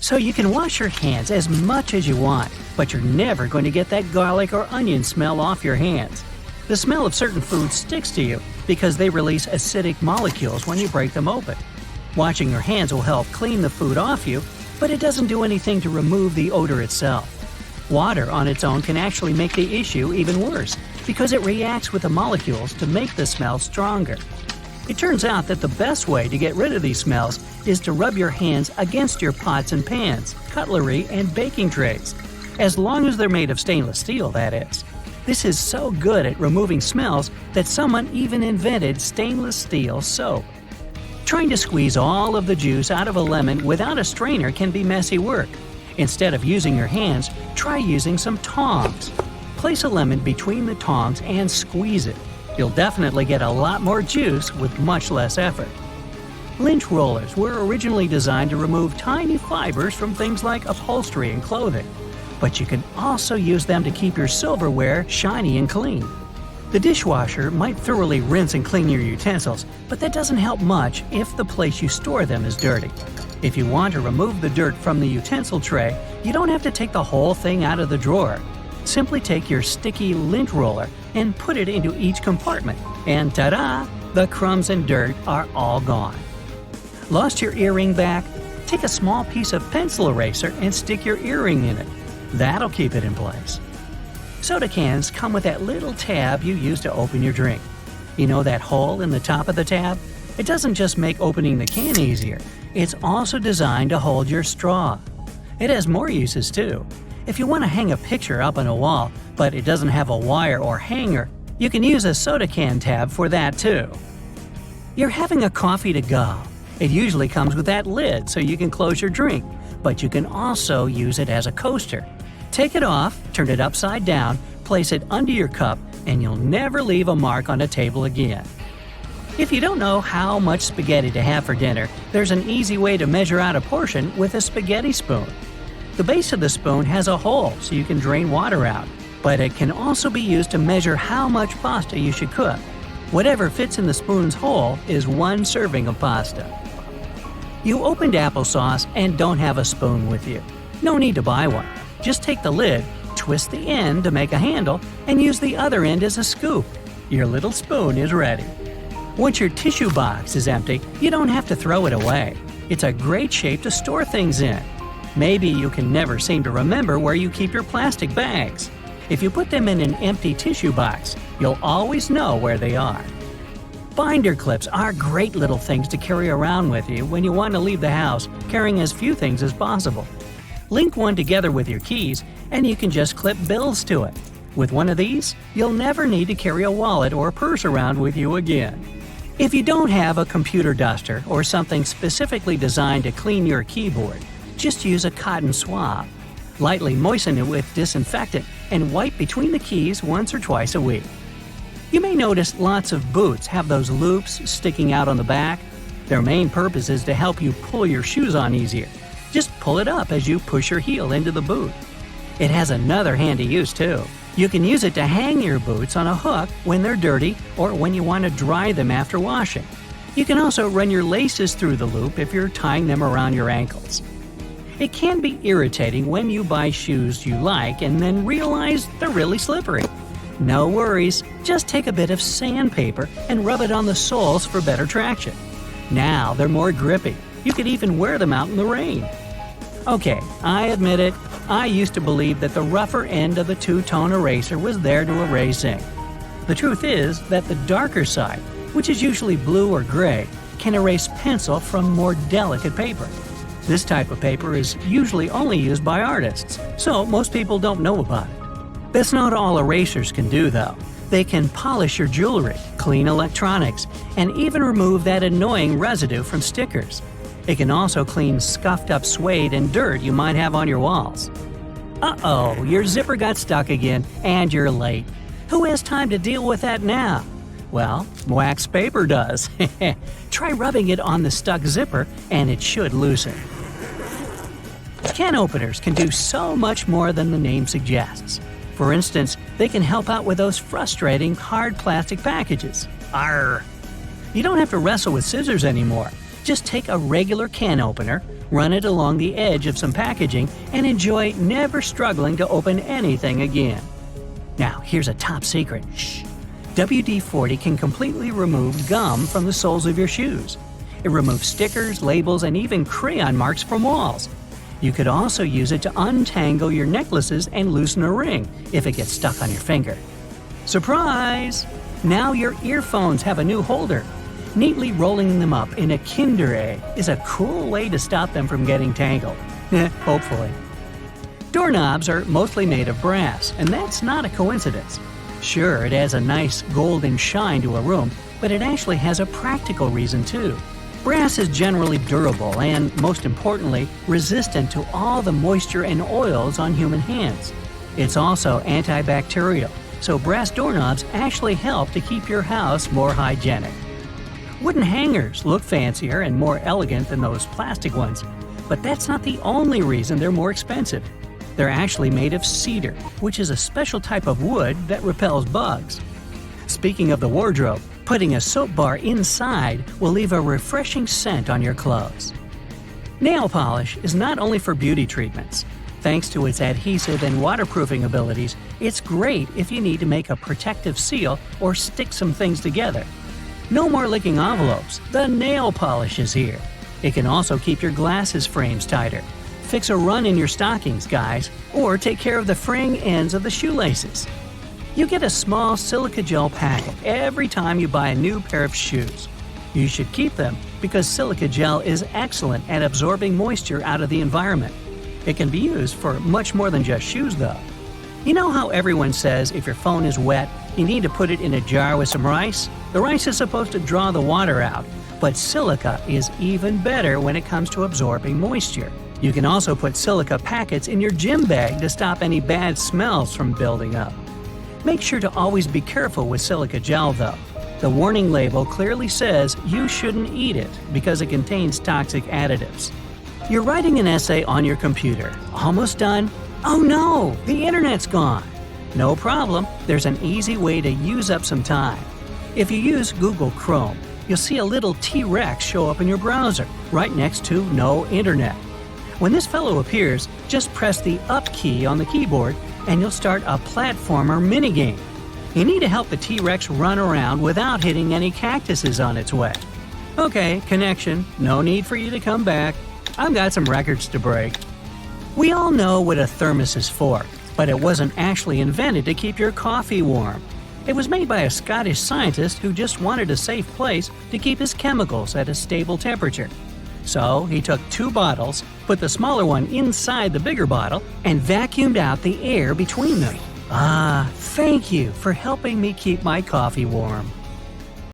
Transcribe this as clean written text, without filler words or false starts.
So you can wash your hands as much as you want, but you're never going to get that garlic or onion smell off your hands. The smell of certain foods sticks to you because they release acidic molecules when you break them open. Washing your hands will help clean the food off you, but it doesn't do anything to remove the odor itself. Water on its own can actually make the issue even worse because it reacts with the molecules to make the smell stronger. It turns out that the best way to get rid of these smells is to rub your hands against your pots and pans, cutlery, and baking trays. As long as they're made of stainless steel, that is. This is so good at removing smells that someone even invented stainless steel soap. Trying to squeeze all of the juice out of a lemon without a strainer can be messy work. Instead of using your hands, try using some tongs. Place a lemon between the tongs and squeeze it. You'll definitely get a lot more juice with much less effort. Lint rollers were originally designed to remove tiny fibers from things like upholstery and clothing, but you can also use them to keep your silverware shiny and clean. The dishwasher might thoroughly rinse and clean your utensils, but that doesn't help much if the place you store them is dirty. If you want to remove the dirt from the utensil tray, you don't have to take the whole thing out of the drawer. Simply take your sticky lint roller and put it into each compartment, and ta-da! The crumbs and dirt are all gone. Lost your earring back? Take a small piece of pencil eraser and stick your earring in it. That'll keep it in place. Soda cans come with that little tab you use to open your drink. You know that hole in the top of the tab? It doesn't just make opening the can easier, it's also designed to hold your straw. It has more uses too. If you want to hang a picture up on a wall, but it doesn't have a wire or hanger, you can use a soda can tab for that too. You're having a coffee to go. It usually comes with that lid so you can close your drink, but you can also use it as a coaster. Take it off, turn it upside down, place it under your cup, and you'll never leave a mark on a table again. If you don't know how much spaghetti to have for dinner, there's an easy way to measure out a portion with a spaghetti spoon. The base of the spoon has a hole so you can drain water out, but it can also be used to measure how much pasta you should cook. Whatever fits in the spoon's hole is one serving of pasta. You opened applesauce and don't have a spoon with you. No need to buy one. Just take the lid, twist the end to make a handle, and use the other end as a scoop. Your little spoon is ready. Once your tissue box is empty, you don't have to throw it away. It's a great shape to store things in. Maybe you can never seem to remember where you keep your plastic bags. If you put them in an empty tissue box, you'll always know where they are. Binder clips are great little things to carry around with you when you want to leave the house carrying as few things as possible. Link one together with your keys, and you can just clip bills to it. With one of these, you'll never need to carry a wallet or purse around with you again. If you don't have a computer duster or something specifically designed to clean your keyboard, just use a cotton swab. Lightly moisten it with disinfectant and wipe between the keys once or twice a week. You may notice lots of boots have those loops sticking out on the back. Their main purpose is to help you pull your shoes on easier. Just pull it up as you push your heel into the boot. It has another handy use too. You can use it to hang your boots on a hook when they're dirty or when you want to dry them after washing. You can also run your laces through the loop if you're tying them around your ankles. It can be irritating when you buy shoes you like and then realize they're really slippery. No worries, just take a bit of sandpaper and rub it on the soles for better traction. Now they're more grippy. You could even wear them out in the rain. Okay, I admit it, I used to believe that the rougher end of the two-tone eraser was there to erase ink. The truth is that the darker side, which is usually blue or gray, can erase pencil from more delicate paper. This type of paper is usually only used by artists, so most people don't know about it. That's not all erasers can do, though. They can polish your jewelry, clean electronics, and even remove that annoying residue from stickers. It can also clean scuffed up suede and dirt you might have on your walls. Uh-oh, your zipper got stuck again, and you're late. Who has time to deal with that now? Well, wax paper does. Try rubbing it on the stuck zipper, and it should loosen. Can openers can do so much more than the name suggests. For instance, they can help out with those frustrating hard plastic packages. Arrgh! You don't have to wrestle with scissors anymore. Just take a regular can opener, run it along the edge of some packaging, and enjoy never struggling to open anything again. Now, here's a top secret. Shh. WD-40 can completely remove gum from the soles of your shoes. It removes stickers, labels, and even crayon marks from walls. You could also use it to untangle your necklaces and loosen a ring if it gets stuck on your finger. Surprise! Now your earphones have a new holder. Neatly rolling them up in a Kinder Egg is a cool way to stop them from getting tangled. Hopefully. Doorknobs are mostly made of brass, and that's not a coincidence. Sure, it adds a nice golden shine to a room, but it actually has a practical reason too. Brass is generally durable and, most importantly, resistant to all the moisture and oils on human hands. It's also antibacterial, so brass doorknobs actually help to keep your house more hygienic. Wooden hangers look fancier and more elegant than those plastic ones, but that's not the only reason they're more expensive. They're actually made of cedar, which is a special type of wood that repels bugs. Speaking of the wardrobe, putting a soap bar inside will leave a refreshing scent on your clothes. Nail polish is not only for beauty treatments. Thanks to its adhesive and waterproofing abilities, it's great if you need to make a protective seal or stick some things together. No more licking envelopes, the nail polish is here. It can also keep your glasses frames tighter. Fix a run in your stockings, guys, or take care of the fraying ends of the shoelaces. You get a small silica gel packet every time you buy a new pair of shoes. You should keep them because silica gel is excellent at absorbing moisture out of the environment. It can be used for much more than just shoes, though. You know how everyone says if your phone is wet, you need to put it in a jar with some rice? The rice is supposed to draw the water out, but silica is even better when it comes to absorbing moisture. You can also put silica packets in your gym bag to stop any bad smells from building up. Make sure to always be careful with silica gel, though. The warning label clearly says you shouldn't eat it because it contains toxic additives. You're writing an essay on your computer. Almost done? Oh no, the internet's gone. No problem, there's an easy way to use up some time. If you use Google Chrome, you'll see a little T-Rex show up in your browser, right next to No Internet. When this fellow appears, just press the Up key on the keyboard and you'll start a platformer minigame. You need to help the T-Rex run around without hitting any cactuses on its way. Okay, connection, no need for you to come back. I've got some records to break. We all know what a thermos is for, but it wasn't actually invented to keep your coffee warm. It was made by a Scottish scientist who just wanted a safe place to keep his chemicals at a stable temperature. So he took 2 bottles, put the smaller one inside the bigger bottle, and vacuumed out the air between them. Ah, thank you for helping me keep my coffee warm.